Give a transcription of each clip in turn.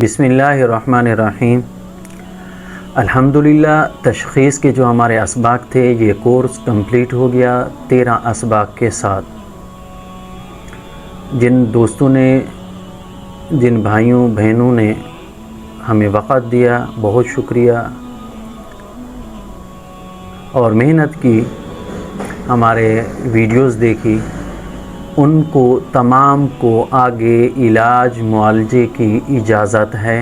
बिस्मिल्लाहिर्रहमानिर्रहीम। अल्हम्दुलिल्लाह, तशख़ीस के जो हमारे असबाक थे, ये कोर्स कंप्लीट हो गया 13 असबाक के साथ। जिन दोस्तों ने, जिन भाइयों बहनों ने हमें वक़्त दिया, बहुत शुक्रिया, और मेहनत की, हमारे वीडियोस देखी, उनको तमाम को आगे इलाज मुआलजे की इजाज़त है।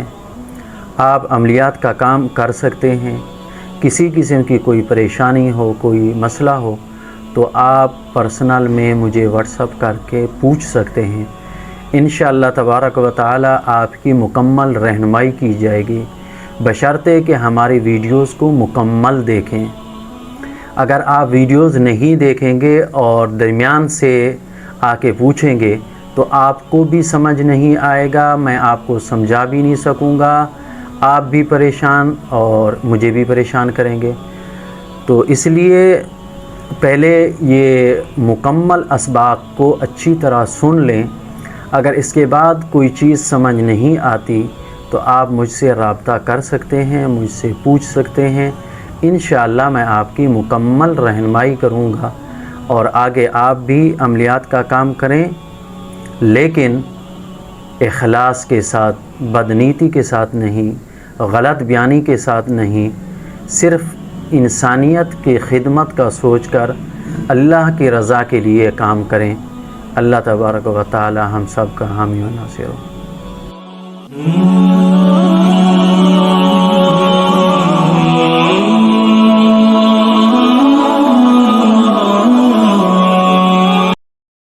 आप अमलियात का काम कर सकते हैं। किसी किस्म की कोई परेशानी हो, कोई मसला हो, तो आप पर्सनल में मुझे व्हाट्सअप करके पूछ सकते हैं। इंशाअल्लाह तबारक व तआला आपकी मुकम्मल रहनुमाई की जाएगी, बशर्ते कि हमारी वीडियोस को मुकम्मल देखें। अगर आप वीडियोस नहीं देखेंगे और दरमियान से आके पूछेंगे तो आपको भी समझ नहीं आएगा, मैं आपको समझा भी नहीं सकूँगा, आप भी परेशान और मुझे भी परेशान करेंगे। तो इसलिए पहले ये मुकम्मल असबाक को अच्छी तरह सुन लें। अगर इसके बाद कोई चीज़ समझ नहीं आती तो आप मुझसे रब्ता कर सकते हैं, मुझसे पूछ सकते हैं। इंशाअल्लाह मैं आपकी मुकम्मल रहनुमाई करूँगा और आगे आप भी अमलियात का काम करें, लेकिन इखलास के साथ, बदनीति के साथ नहीं, गलत बयानी के साथ नहीं, सिर्फ़ इंसानियत की खिदमत का सोचकर अल्लाह की रज़ा के लिए काम करें। अल्लाह तबारक व तआला हम सब का हामी व नासिर हो।